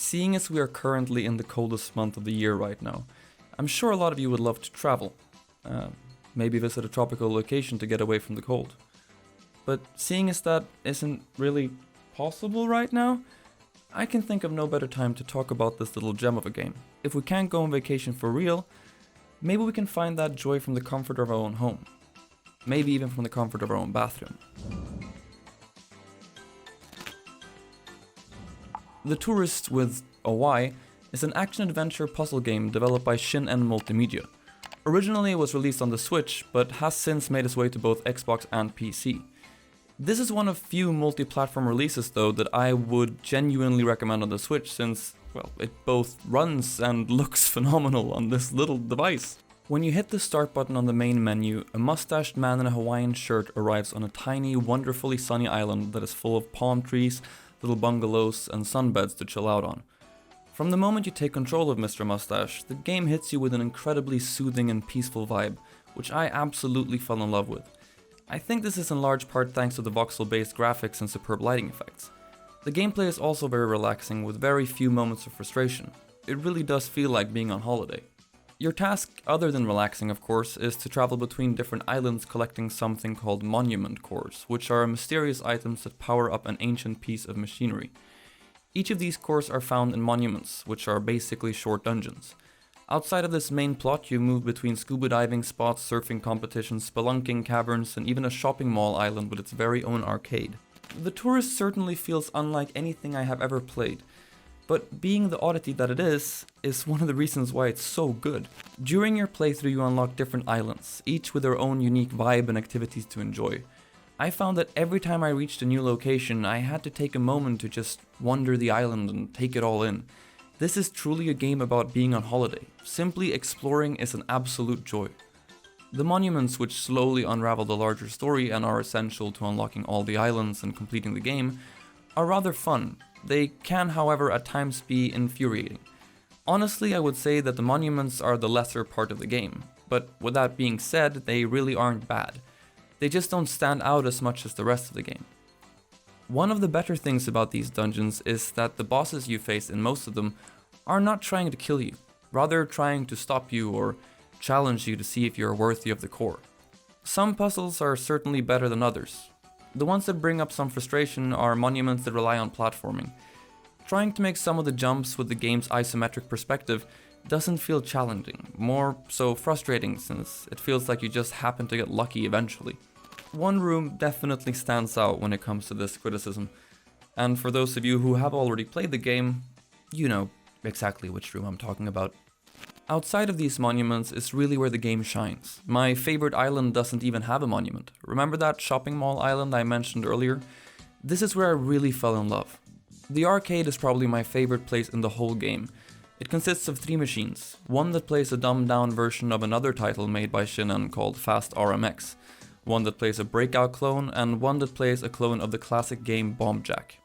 Seeing as we are currently in the coldest month of the year right now, I'm sure a lot of you would love to travel. Maybe visit a tropical location to get away from the cold. But seeing as that isn't really possible right now, I can think of no better time to talk about this little gem of a game. If we can't go on vacation for real, maybe we can find that joy from the comfort of our own home. Maybe even from the comfort of our own bathroom. The Touryst with a Y is an action-adventure puzzle game developed by Cruisin Multimedia. Originally it was released on the Switch, but has since made its way to both Xbox and PC. This is one of few multi-platform releases though that I would genuinely recommend on the Switch since, well, it both runs and looks phenomenal on this little device. When you hit the start button on the main menu, a mustached man in a Hawaiian shirt arrives on a tiny, wonderfully sunny island that is full of palm trees, little bungalows and sunbeds to chill out on. From the moment you take control of Mr. Mustache, the game hits you with an incredibly soothing and peaceful vibe, which I absolutely fell in love with. I think this is in large part thanks to the voxel-based graphics and superb lighting effects. The gameplay is also very relaxing with very few moments of frustration. It really does feel like being on holiday. Your task, other than relaxing of course, is to travel between different islands collecting something called monument cores, which are mysterious items that power up an ancient piece of machinery. Each of these cores are found in monuments, which are basically short dungeons. Outside of this main plot, you move between scuba diving spots, surfing competitions, spelunking caverns, and even a shopping mall island with its very own arcade. The Touryst certainly feels unlike anything I have ever played. But being the oddity that it is one of the reasons why it's so good. During your playthrough you unlock different islands, each with their own unique vibe and activities to enjoy. I found that every time I reached a new location I had to take a moment to just wander the island and take it all in. This is truly a game about being on holiday. Simply exploring is an absolute joy. The monuments, which slowly unravel the larger story and are essential to unlocking all the islands and completing the game, are rather fun. They can, however, at times be infuriating. Honestly, I would say that the monuments are the lesser part of the game, but with that being said, they really aren't bad. They just don't stand out as much as the rest of the game. One of the better things about these dungeons is that the bosses you face in most of them are not trying to kill you, rather trying to stop you or challenge you to see if you are worthy of the core. Some puzzles are certainly better than others. The ones that bring up some frustration are monuments that rely on platforming. Trying to make some of the jumps with the game's isometric perspective doesn't feel challenging, more so frustrating since it feels like you just happen to get lucky eventually. One room definitely stands out when it comes to this criticism, and for those of you who have already played the game, you know exactly which room I'm talking about. Outside of these monuments is really where the game shines. My favorite island doesn't even have a monument. Remember that shopping mall island I mentioned earlier? This is where I really fell in love. The arcade is probably my favorite place in the whole game. It consists of 3 machines, one that plays a dumbed down version of another title made by Cruisin called Fast RMX, one that plays a breakout clone, and one that plays a clone of the classic game Bomb Jack.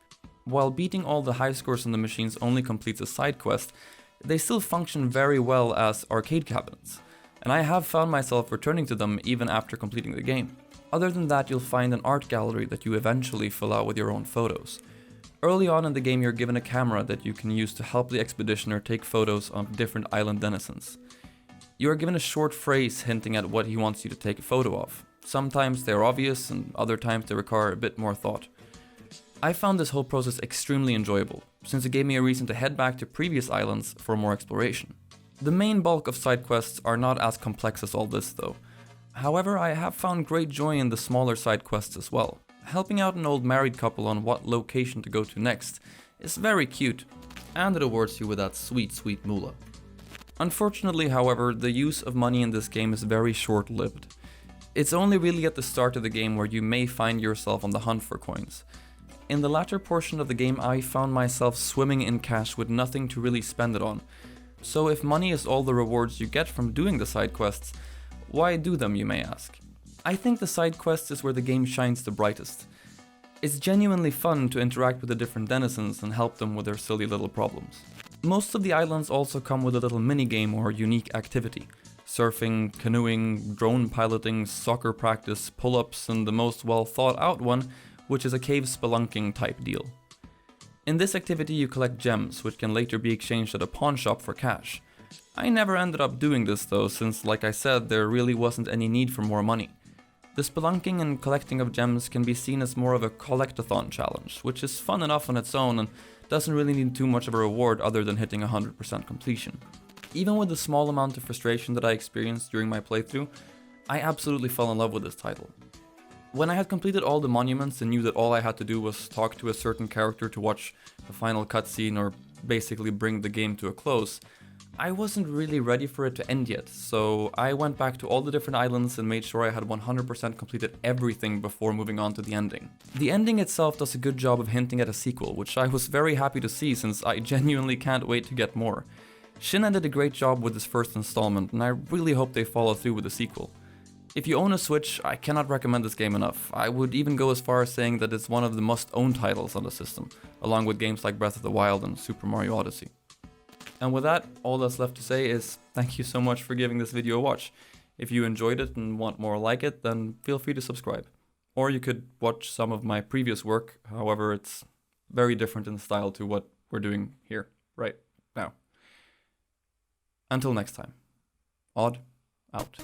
While beating all the high scores on the machines only completes a side quest, they still function very well as arcade cabinets, and I have found myself returning to them even after completing the game. Other than that, you'll find an art gallery that you eventually fill out with your own photos. Early on in the game you're given a camera that you can use to help the expeditioner take photos of different island denizens. You are given a short phrase hinting at what he wants you to take a photo of. Sometimes they're obvious and other times they require a bit more thought. I found this whole process extremely enjoyable, since it gave me a reason to head back to previous islands for more exploration. The main bulk of side quests are not as complex as all this though. However, I have found great joy in the smaller side quests as well. Helping out an old married couple on what location to go to next is very cute, and it rewards you with that sweet moolah. Unfortunately, however, the use of money in this game is very short-lived. It's only really at the start of the game where you may find yourself on the hunt for coins. In the latter portion of the game I found myself swimming in cash with nothing to really spend it on. So if money is all the rewards you get from doing the side quests, why do them, you may ask? I think the side quests is where the game shines the brightest. It's genuinely fun to interact with the different denizens and help them with their silly little problems. Most of the islands also come with a little minigame or unique activity. Surfing, canoeing, drone piloting, soccer practice, pull-ups, and the most well thought out one, which is a cave spelunking type deal. In this activity you collect gems, which can later be exchanged at a pawn shop for cash. I never ended up doing this though, since like I said, there really wasn't any need for more money. The spelunking and collecting of gems can be seen as more of a collectathon challenge, which is fun enough on its own and doesn't really need too much of a reward other than hitting 100% completion. Even with the small amount of frustration that I experienced during my playthrough, I absolutely fell in love with this title. When I had completed all the monuments and knew that all I had to do was talk to a certain character to watch the final cutscene or basically bring the game to a close, I wasn't really ready for it to end yet, so I went back to all the different islands and made sure I had 100% completed everything before moving on to the ending. The ending itself does a good job of hinting at a sequel, which I was very happy to see since I genuinely can't wait to get more. Shin did a great job with this first installment, and I really hope they follow through with the sequel. If you own a Switch, I cannot recommend this game enough. I would even go as far as saying that it's one of the must-own titles on the system, along with games like Breath of the Wild and Super Mario Odyssey. And with that, all that's left to say is thank you so much for giving this video a watch. If you enjoyed it and want more like it, then feel free to subscribe. Or you could watch some of my previous work, however it's very different in style to what we're doing here, right now. Until next time, Odd out.